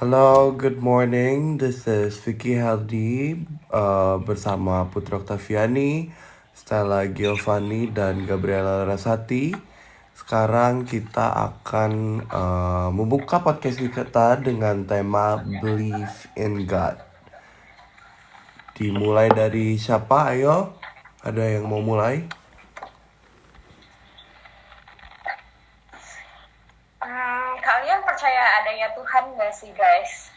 Hello, good morning. This is Vicky Haldi bersama Putra Oktaviani, Stella Giovanni, dan Gabriela Rasati. Sekarang kita akan membuka podcast kita dengan tema Believe in God. Dimulai dari siapa? Ayo, ada yang mau mulai? Kalian percaya adanya Tuhan gak sih guys?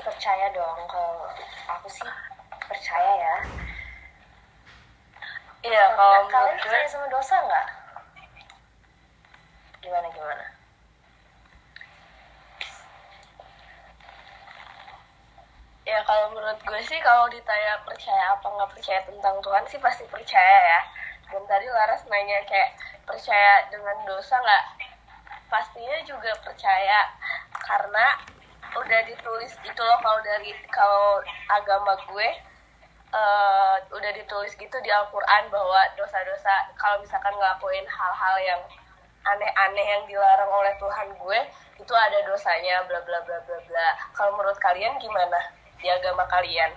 Percaya dong, kalau aku sih percaya ya. Iya, kalau Kalian menurut gue, percaya sama dosa nggak? Gimana? ya kalau menurut gue sih kalau ditanya percaya apa nggak percaya tentang Tuhan sih pasti percaya ya. Dan tadi Laras nanya kayak percaya dengan dosa nggak? Pastinya juga percaya karena udah ditulis gitu loh kalau agama gue udah ditulis gitu di Al-Quran bahwa dosa-dosa kalau misalkan ngelakuin hal-hal yang aneh-aneh yang dilarang oleh Tuhan gue itu ada dosanya bla bla bla bla bla. Kalau menurut kalian gimana di agama kalian?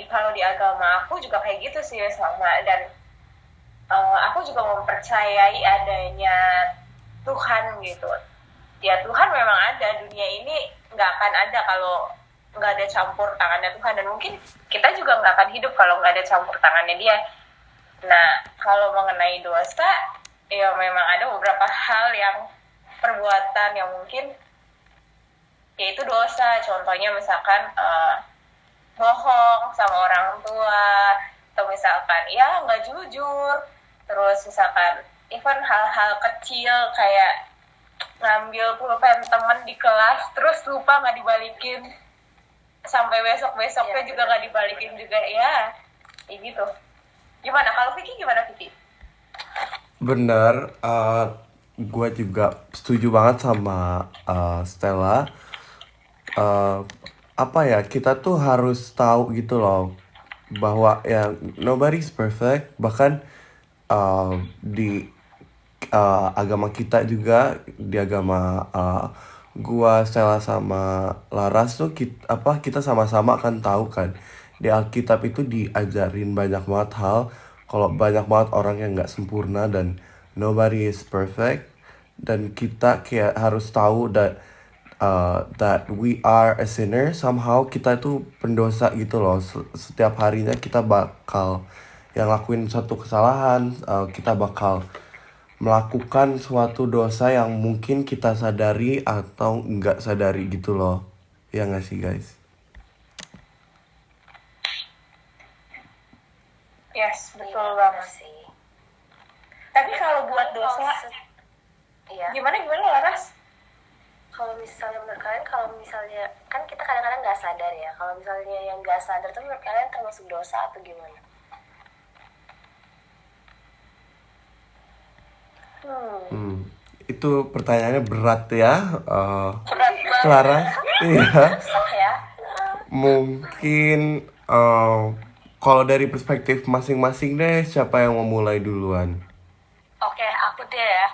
Kalau di agama aku juga kayak gitu sih sama, dan aku juga mempercayai adanya Tuhan gitu. Ya Tuhan memang ada, dunia ini nggak akan ada kalau nggak ada campur tangannya Tuhan, dan mungkin kita juga nggak akan hidup kalau nggak ada campur tangannya Dia. Nah, kalau mengenai dosa, ya memang ada beberapa hal yang perbuatan yang mungkin yaitu dosa. Contohnya misalkan bohong sama orang tua, atau misalkan ya nggak jujur, terus misalkan even hal-hal kecil kayak ngambil pulpen temen di kelas terus lupa nggak dibalikin, sampai besoknya juga nggak dibalikin juga ya gitu. Gimana kalau Vicky, Bener, gue juga setuju banget sama Stella. Apa ya, kita tuh harus tahu gitu loh bahwa ya nobody's perfect. Bahkan di agama kita juga, di agama gua, Stella sama Laras tuh kita sama-sama kan tahu kan di Alkitab itu diajarin banyak banget hal kalau banyak banget orang yang nggak sempurna dan nobody is perfect, dan kita kayak harus tahu that we are a sinner. Somehow kita itu pendosa gitu loh. Setiap harinya kita bakal yang lakuin suatu kesalahan, kita bakal melakukan suatu dosa yang mungkin kita sadari atau nggak sadari gitu loh. Ya nggak sih guys? Yes, betul banget sih. Tapi kalau buat dosa Iya. gimana Laras? Kalau misalnya menurut kalian, kalau misalnya kan kita kadang-kadang nggak sadar ya, kalau misalnya yang nggak sadar tuh menurut kalian termasuk dosa atau gimana? Itu pertanyaannya berat ya, Berat banget. Clara. Iya. Susah ya. Mungkin kalau dari perspektif masing-masing deh, siapa yang mau mulai duluan? Oke, aku deh ya.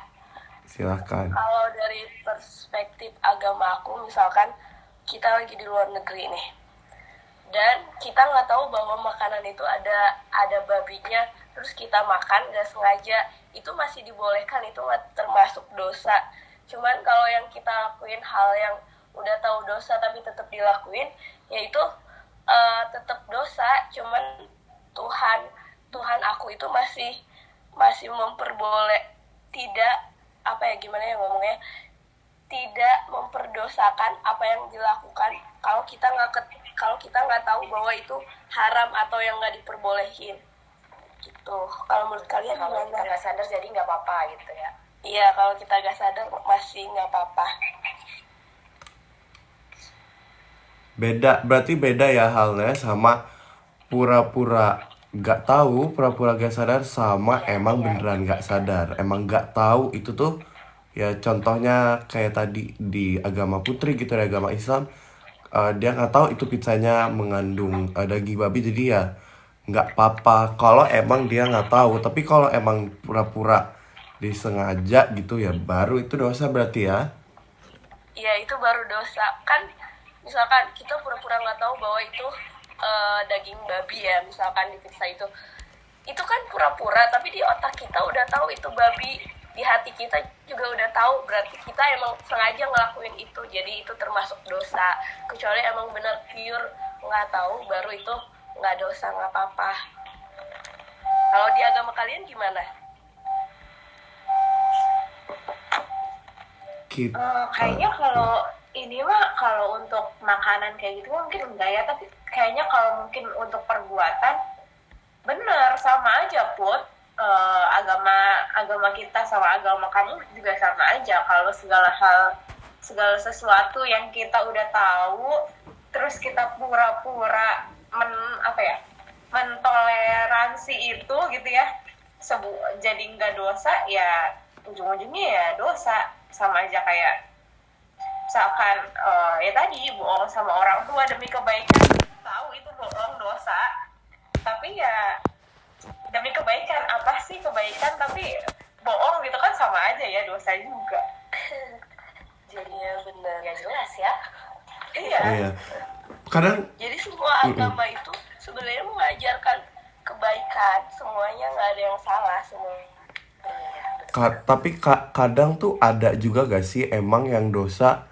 Silahkan. Kalau dari perspektif agama aku, misalkan kita lagi di luar negeri nih, dan kita nggak tahu bahwa makanan itu ada babinya, terus kita makan nggak sengaja, itu masih dibolehkan, itu nggak termasuk dosa. Cuman kalau yang kita lakuin hal yang udah tahu dosa tapi tetap dilakuin, yaitu tetap dosa. Cuman Tuhan aku itu masih tidak apa ya, gimana ya ngomongnya, tidak memperdosakan apa yang dilakukan kalau kita nggak tahu bahwa itu haram atau yang nggak diperbolehin gitu. Kalau menurut kalian Kalau kita gimana? nggak sadar jadi nggak apa-apa gitu ya. Iya, kalau kita nggak sadar masih nggak apa-apa. Berarti beda ya halnya sama pura-pura gak tahu, pura-pura gak sadar, sama emang beneran gak sadar. Emang gak tahu itu tuh ya, contohnya kayak tadi di agama putri gitu, di agama Islam, dia nggak tahu itu pizzanya mengandung daging babi, jadi ya nggak apa-apa kalau emang dia nggak tahu. Tapi kalau emang pura-pura disengaja gitu ya, baru itu dosa berarti ya. Ya itu baru dosa kan. Misalkan kita pura-pura nggak tahu bahwa itu daging babi ya, misalkan diperiksa itu kan pura-pura, tapi di otak kita udah tahu itu babi, di hati kita juga udah tahu, berarti kita emang sengaja ngelakuin itu, jadi itu termasuk dosa. Kecuali emang benar pure nggak tahu, baru itu nggak dosa, nggak apa-apa. Kalau di agama kalian gimana? Kayaknya kalau ini mah kalau untuk makanan kayak gitu mungkin enggak ya, tapi kayaknya kalau mungkin untuk perbuatan bener sama aja Put. Agama kita sama agama kamu juga sama aja. Kalau segala sesuatu yang kita udah tahu terus kita pura-pura mentoleransi itu gitu ya, jadi nggak dosa ya, ujung-ujungnya ya dosa. Sama aja kayak misalkan ya tadi bohong sama orang tua demi kebaikan, tahu itu bohong dosa, tapi ya demi kebaikan, apa sih kebaikan tapi bohong gitu kan sama aja ya, dosa juga. Jadinya benar. Ya jelas ya. Iya. Iya. Kadang Jadi semua agama itu sebenarnya mengajarkan kebaikan, semuanya nggak ada yang salah, semua. tapi kadang tuh ada juga gak sih emang yang dosa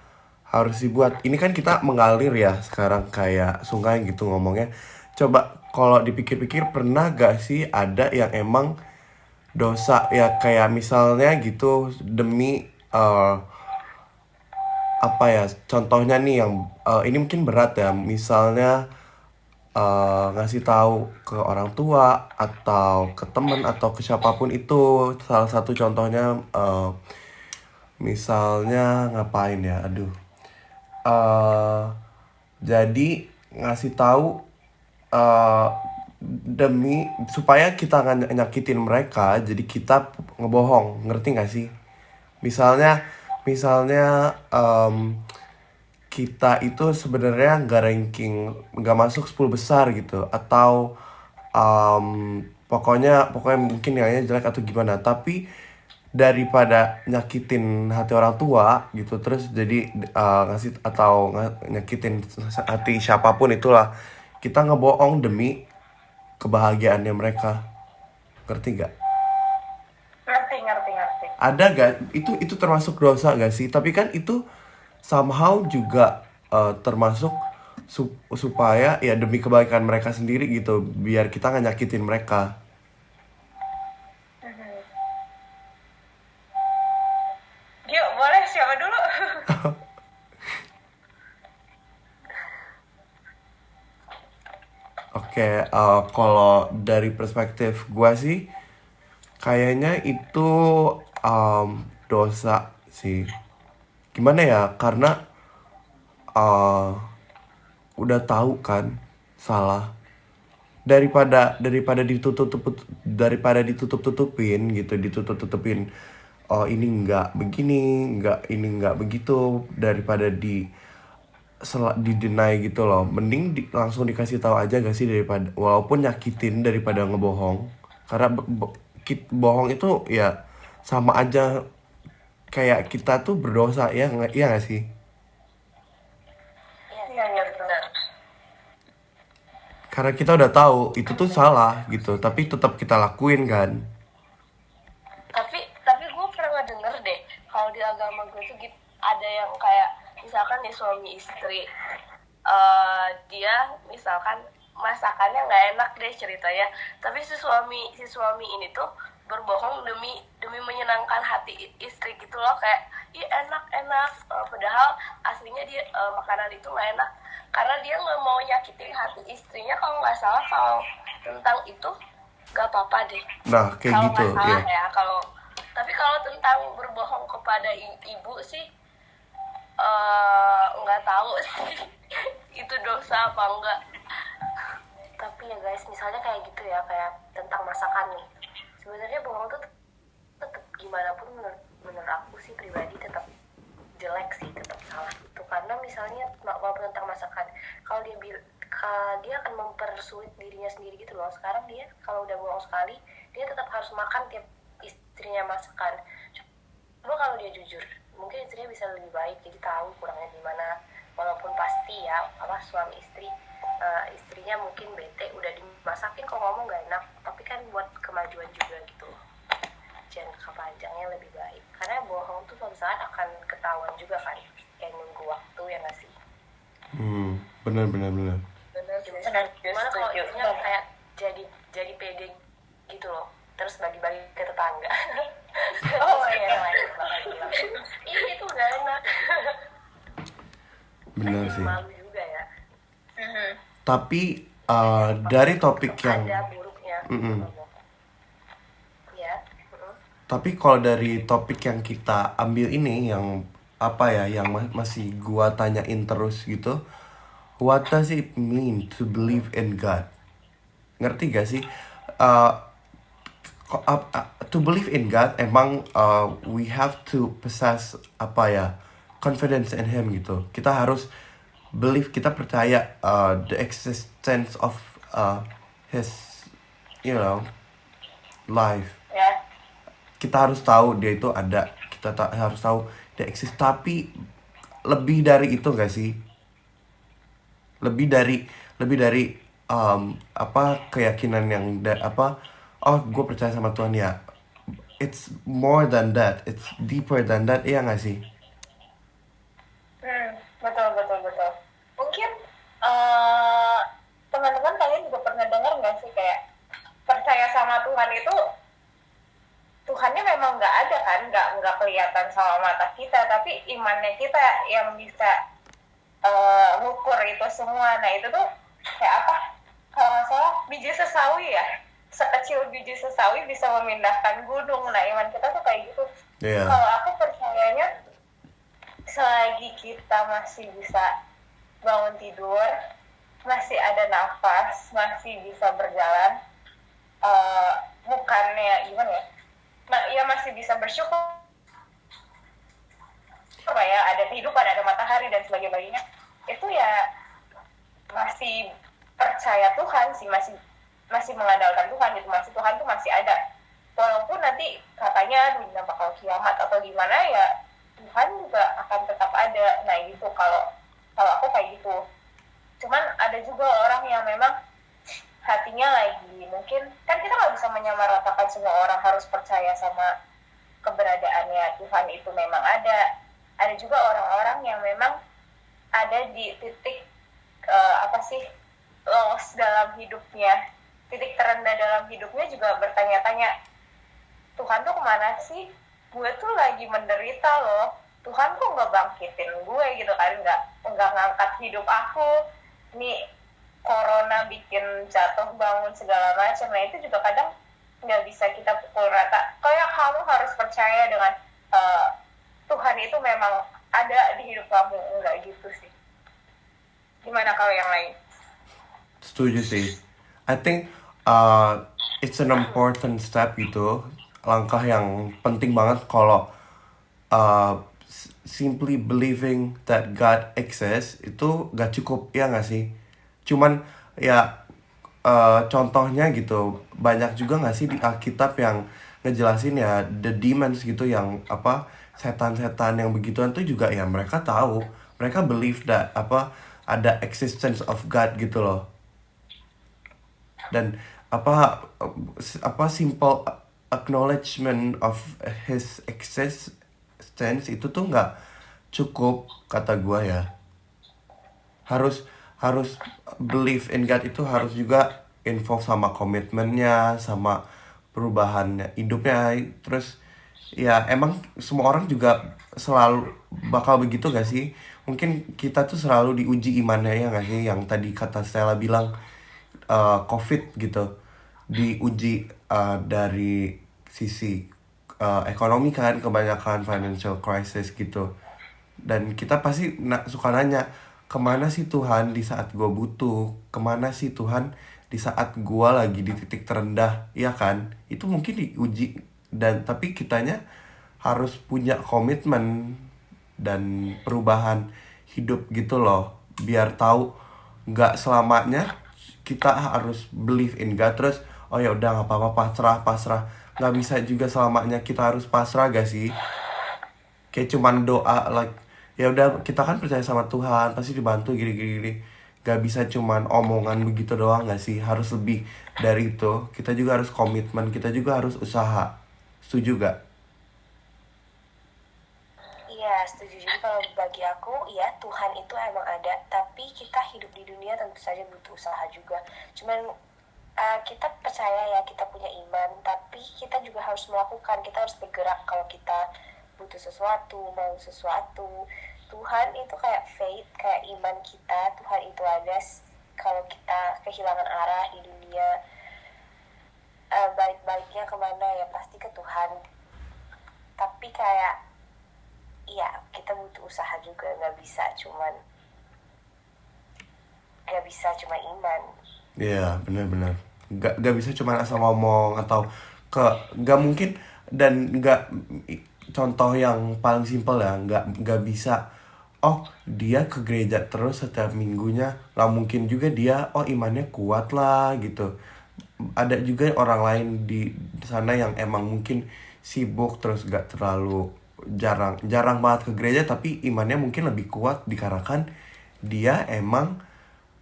harus dibuat. Ini kan kita mengalir ya sekarang kayak sungai gitu ngomongnya. Coba kalau dipikir-pikir, pernah gak sih ada yang emang dosa ya, kayak misalnya gitu demi apa ya, contohnya nih yang ini mungkin berat ya, misalnya ngasih tahu ke orang tua atau ke temen atau ke siapapun itu. Salah satu contohnya misalnya ngapain ya, aduh, jadi ngasih tahu demi supaya kita nggak nyakitin mereka, jadi kita ngebohong, ngerti nggak sih? Misalnya kita itu sebenarnya nggak ranking, nggak masuk 10 besar gitu, atau pokoknya mungkin nilainya jelek atau gimana, tapi daripada nyakitin hati orang tua gitu, terus jadi ngasih atau nyakitin hati siapapun itulah, kita ngebohong demi kebahagiaannya mereka, ngerti gak? Ngerti. Ada gak itu termasuk dosa gak sih? Tapi kan itu somehow juga termasuk supaya ya demi kebaikan mereka sendiri gitu, biar kita nggak nyakitin mereka. Yuk boleh, siapa dulu? Oke, kalau dari perspektif gua sih kayaknya itu dosa sih. Gimana ya? Karena udah tahu kan salah, daripada ditutup-tutupin gitu, oh ini nggak begini, ini nggak begitu, daripada di-deny gitu loh. Mending langsung dikasih tahu aja gak sih, daripada walaupun nyakitin daripada ngebohong. Karena bohong itu ya sama aja kayak kita tuh berdosa, ya iya gak sih? Iya benar. Karena kita udah tahu itu tuh salah gitu, tapi tetap kita lakuin kan. Tapi gue pernah denger deh, kalau di agama gue tuh gitu, ada yang kayak misalkan nih suami istri, dia misalkan masakannya nggak enak deh ceritanya, tapi si suami ini tuh berbohong demi menyenangkan hati istri gitu loh, kayak ih enak, padahal aslinya dia makanan itu nggak enak, karena dia nggak mau nyakitin hati istrinya. Kalau nggak salah, kalau tentang itu nggak apa-apa deh. Nah kayak Kalau gitu nggak salah ya. tapi kalau tentang berbohong kepada ibu sih nggak tahu sih itu dosa apa enggak. Tapi ya guys, misalnya kayak gitu ya, kayak tentang masakan nih, sebenarnya bohong tuh tetap gimana pun menurut aku sih pribadi tetap jelek sih, tetap salah gitu. Karena misalnya walaupun tentang masakan, kalau dia akan mempersulit dirinya sendiri gitu loh. Sekarang dia kalau udah bohong sekali, dia tetap harus makan tiap istrinya masakan. Coba kalau dia jujur, mungkin istrinya bisa lebih baik, jadi tahu kurangnya di mana. Walaupun pasti ya, suami istri, istrinya mungkin bete udah dimasakin kok ngomong gak enak, tapi kan buat kemajuan juga gitu. Jangka panjangnya lebih baik, karena bohong tuh suatu saat akan ketahuan juga kan, kayak nunggu waktu ya nggak sih. Benar. Bener Gimana kalau istrinya kayak jadi pede gitu loh, terus bagi-bagi ke tetangga. Oh iya. Ini itu gak enak. Benar Jadi sih. malu juga ya. Tapi dari topik yang Ada buruknya. Ya. Tapi kalau dari topik yang kita ambil ini, yang apa ya, yang masih gua tanyain terus gitu, what does it mean to believe in God? Ngerti gak sih? To believe in God, emang we have to possess apa ya, confidence in Him gitu. Kita harus believe, kita percaya the existence of His, life. Ya. Kita harus tahu dia itu ada, kita harus tahu dia eksis. Tapi lebih dari itu gak sih? Lebih dari keyakinan yang gue percaya sama Tuhan ya. It's more than that, it's deeper than that, iya gak sih? Betul. Mungkin teman-teman kalian juga pernah dengar nggak sih kayak percaya sama Tuhan itu, Tuhannya memang nggak ada kan, nggak kelihatan sama mata kita, tapi imannya kita yang bisa ngukur itu semua. Nah itu tuh kayak apa? Kalau nggak salah biji sesawi ya, sekecil biji sesawi bisa memindahkan gunung. Nah iman kita tuh kayak gitu. Iya. Kalau aku percayanya, selagi kita masih bisa bangun tidur, masih ada nafas, masih bisa berjalan, bukannya gimana ya? Ya masih bisa bersyukur ya, ada kehidupan, ada matahari dan sebagainya, itu ya masih percaya Tuhan sih, masih mengandalkan Tuhan gitu, masih Tuhan tuh masih ada, walaupun nanti katanya dunia bakal kiamat atau gimana ya, Tuhan juga akan tetap ada. Nah gitu kalau aku kayak gitu. Cuman ada juga orang yang memang hatinya lagi, mungkin kan kita nggak bisa menyamaratakan semua orang harus percaya sama keberadaannya Tuhan itu memang ada. Ada juga orang-orang yang memang ada di titik loss dalam hidupnya, titik terendah dalam hidupnya, juga bertanya-tanya, Tuhan tuh kemana sih? Gue tuh lagi menderita loh, Tuhan kok nggak bangkitin gue gitu kan, nggak ngangkat hidup aku, nih corona bikin jatuh bangun segala macam. Nah itu juga kadang nggak bisa kita pukul rata, kayak kamu harus percaya dengan Tuhan itu memang ada di hidup kamu, enggak gitu sih. Gimana kalau yang lain? Setuju sih. I think it's an important step gitu, langkah yang penting banget kalau simply believing that God exists itu gak cukup, ya gak sih? Cuman ya contohnya gitu, banyak juga gak sih di Alkitab yang ngejelasin ya the demons gitu, yang setan-setan yang begituan tuh juga ya mereka tahu, mereka believe that ada existence of God gitu loh. Dan simple acknowledgement of His existence itu tuh nggak cukup, kata gua ya. Harus believe in God itu harus juga involve sama komitmennya, sama perubahan hidupnya. Terus ya emang semua orang juga selalu bakal begitu gak sih? Mungkin kita tuh selalu diuji imannya, ya gak sih? Yang tadi kata Stella bilang COVID gitu, diuji dari sisi ekonomi kan, kebanyakan financial crisis gitu. Dan kita pasti suka nanya, kemana sih Tuhan di saat gue butuh? Kemana sih Tuhan di saat gue lagi di titik terendah? Iya kan? Itu mungkin diuji. Dan tapi kitanya harus punya komitmen dan perubahan hidup gitu loh, biar tahu nggak selamanya kita harus believe in God terus oh ya udah nggak apa-apa, pasrah. nggak bisa juga selamanya kita harus pasrah gak sih? Kayak cuman doa like ya udah kita kan percaya sama Tuhan pasti dibantu gini. Gak bisa cuman omongan begitu doang gak sih? Harus lebih dari itu. Kita juga harus komitmen, kita juga harus usaha. Setuju gak? Iya, setuju. Jadi kalau bagi aku, ya Tuhan itu emang ada, tapi kita hidup di dunia tentu saja butuh usaha juga. Cuman kita percaya ya kita punya iman, tapi kita juga harus melakukan, kita harus bergerak kalau kita butuh sesuatu, mau sesuatu. Tuhan itu kayak faith, kayak iman kita, Tuhan itu ada. Kalau kita kehilangan arah di dunia, balik-baliknya kemana ya pasti ke Tuhan. Tapi kayak iya kita butuh usaha juga, nggak bisa cuma iman. Iya, benar-benar. Gak bisa cuma asal ngomong atau ke gak mungkin dan gak contoh yang paling simpel ya, gak bisa. Oh, dia ke gereja terus setiap minggunya, lah mungkin juga dia imannya kuat lah gitu. Ada juga orang lain di sana yang emang mungkin sibuk terus gak terlalu jarang banget ke gereja tapi imannya mungkin lebih kuat dikarenakan dia emang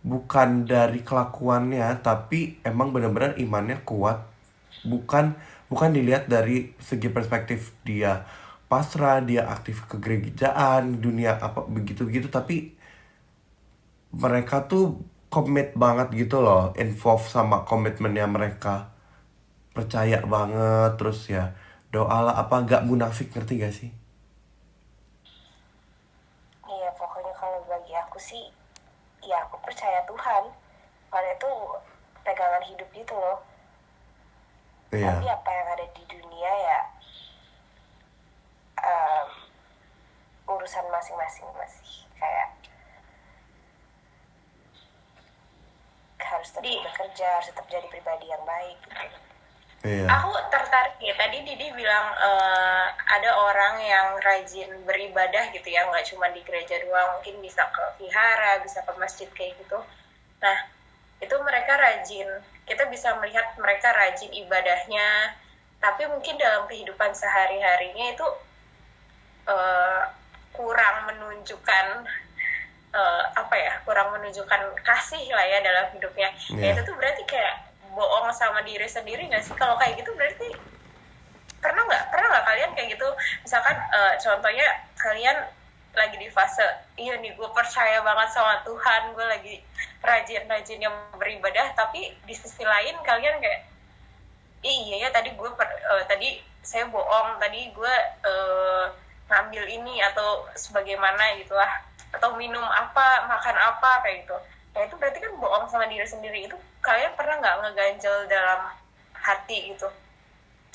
bukan dari kelakuannya tapi emang benar-benar imannya kuat, bukan bukan dilihat dari segi perspektif dia pasrah, dia aktif ke gerejaan dunia apa begitu-begitu, tapi mereka tuh komit banget gitu loh, involve sama komitmennya mereka, percaya banget terus ya doa lah apa gak munafik, ngerti gak sih? Iya, pokoknya kalau bagi aku sih, ya aku percaya Tuhan. Karena itu pegangan hidup gitu loh. Tapi Iya. apa yang ada di dunia ya urusan masing-masing, masih kayak harus tetap Di bekerja, harus tetap jadi pribadi yang baik gitu. Iya. Aku tertarik ya, tadi Didi bilang ada orang yang rajin beribadah gitu ya, nggak cuma di gereja doang, mungkin bisa ke vihara, bisa ke masjid kayak gitu. Nah, itu mereka rajin, kita bisa melihat mereka rajin ibadahnya, tapi mungkin dalam kehidupan sehari-harinya itu kurang menunjukkan kurang menunjukkan kasih lah ya dalam hidupnya. Ya Iya. itu tuh berarti kayak bohong sama diri sendiri nggak sih? Kalau kayak gitu berarti pernah nggak kalian kayak gitu? Misalkan contohnya kalian lagi di fase iya nih gue percaya banget sama Tuhan, gue lagi rajin-rajin yang beribadah, tapi di sisi lain kalian kayak iya ya tadi saya bohong, tadi gue ngambil ini atau sebagaimana gitulah, atau minum apa, makan apa kayak gitu. Ya itu berarti kan bohong sama diri sendiri. Itu kalian pernah nggak ngeganjel dalam hati gitu?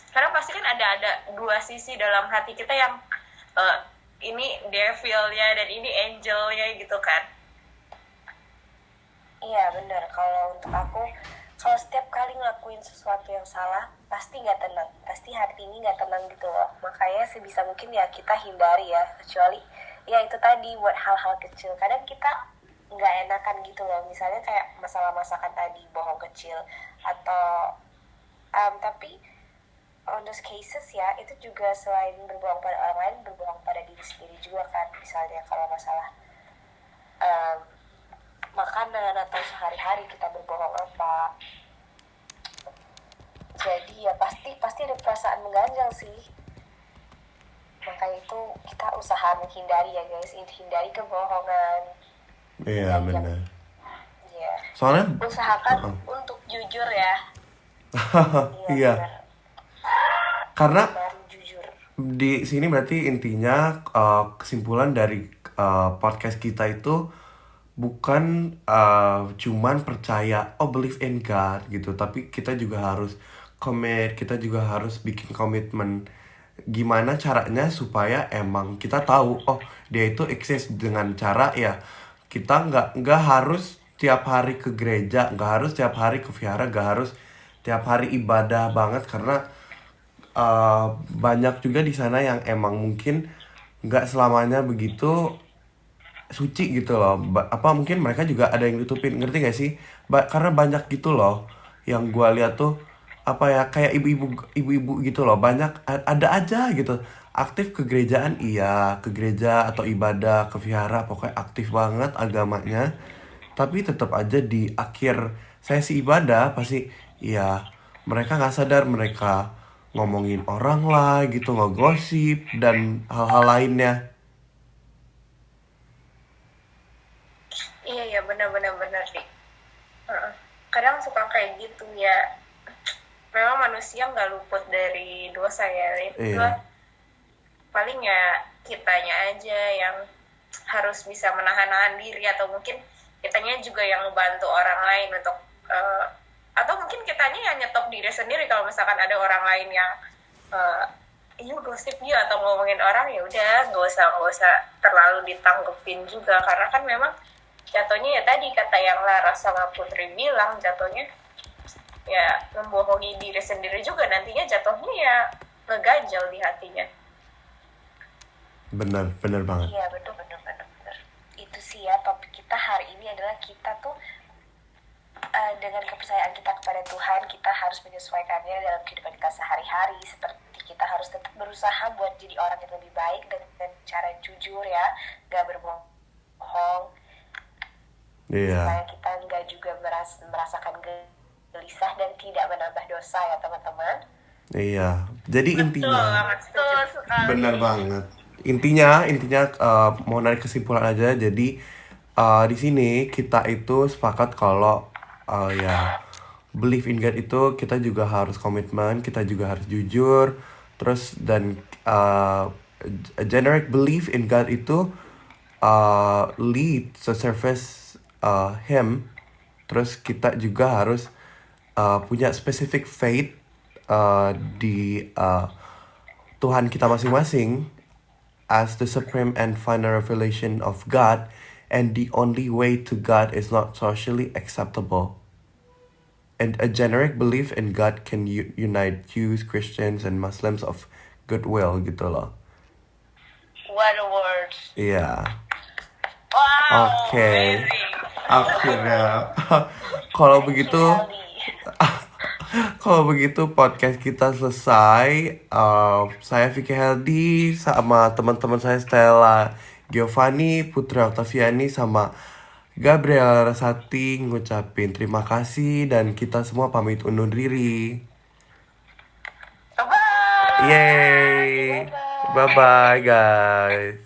Karena pasti kan ada dua sisi dalam hati kita yang ini devilnya dan ini angelnya gitu kan. Iya benar, kalau untuk aku, kalau setiap kali ngelakuin sesuatu yang salah pasti nggak tenang, pasti hati ini nggak tenang gitu loh. Makanya sebisa mungkin ya kita hindari ya, kecuali ya itu tadi buat hal-hal kecil. Kadang kita nggak enakan gitu loh, misalnya kayak masalah masakan tadi, bohong kecil atau tapi on those cases ya itu juga selain berbohong pada orang lain, berbohong pada diri sendiri juga kan. Misalnya kalau masalah makanan atau sehari-hari kita berbohong apa, jadi ya pasti ada perasaan mengganjal sih. Makanya itu kita usaha menghindari ya guys, hindari kebohongan. Iya, Dan benar. ya Soalnya usahakan untuk jujur ya. iya, Benar, karena baru jujur. di sini berarti intinya kesimpulan dari podcast kita itu bukan cuman percaya believe in God gitu, tapi kita juga harus commit, kita juga harus bikin komitmen gimana caranya supaya emang kita tahu dia itu exist dengan cara ya kita nggak harus tiap hari ke gereja, nggak harus tiap hari ke vihara, nggak harus tiap hari ibadah banget karena banyak juga di sana yang emang mungkin nggak selamanya begitu suci gitu loh. Apa mungkin mereka juga ada yang tutupin, ngerti gak sih? Karena banyak gitu loh yang gua lihat tuh apa ya, kayak ibu-ibu gitu loh, banyak ada aja gitu aktif ke gerejaan, iya ke gereja atau ibadah ke vihara, pokoknya aktif banget agamanya, tapi tetap aja di akhir sesi ibadah pasti ya mereka nggak sadar mereka ngomongin orang lah gitu, ngegosip dan hal-hal lainnya. Iya ya, benar-benar sih. Heeh. Kadang suka kayak gitu ya. Memang manusia nggak luput dari dosa ya. Itu Iya, paling ya kitanya aja yang harus bisa menahan-nahan diri, atau mungkin kitanya juga yang membantu orang lain untuk atau mungkin kitanya yang nyetop diri sendiri kalau misalkan ada orang lain yang iya gosip dia atau ngomongin orang, ya udah nggak usah terlalu ditanggepin juga, karena kan memang jatuhnya ya tadi kata yang Laras sama Putri bilang, jatuhnya ya membohongi diri sendiri juga, nantinya jatuhnya ya ngeganjal di hatinya. benar benar banget. Iya betul betul betul betul. Itu sih ya topik kita hari ini adalah kita tuh dengan kepercayaan kita kepada Tuhan, kita harus menyesuaikannya dalam kehidupan kita sehari-hari. Seperti kita harus tetap berusaha buat jadi orang yang lebih baik dengan cara jujur ya, gak berbohong, Iya, supaya kita nggak juga merasakan gelisah dan tidak menambah dosa ya teman-teman. iya, jadi Betul intinya banget, Betul setuju. sekali. benar banget. Intinya mau narik kesimpulan aja. Jadi di sini kita itu sepakat kalau ya believe in God itu kita juga harus komitmen, kita juga harus jujur. Terus dan a generic belief in God itu lead to service Him. Terus kita juga harus punya specific faith di Tuhan kita masing-masing as the supreme and final revelation of God, and the only way to God is not socially acceptable. And a generic belief in God can unite Jews, Christians, and Muslims of goodwill gitu loh. What a words. Iya. Wow, Oke. amazing. Akhirnya kalau begitu Aldi. kalau begitu podcast kita selesai. Saya Vicky Heldi sama teman-teman saya Stella Giovanni, Putri Octaviani, sama Gabriela Rasati ngucapin terima kasih dan kita semua pamit undur diri. Bye-bye. Yeay. Bye bye guys.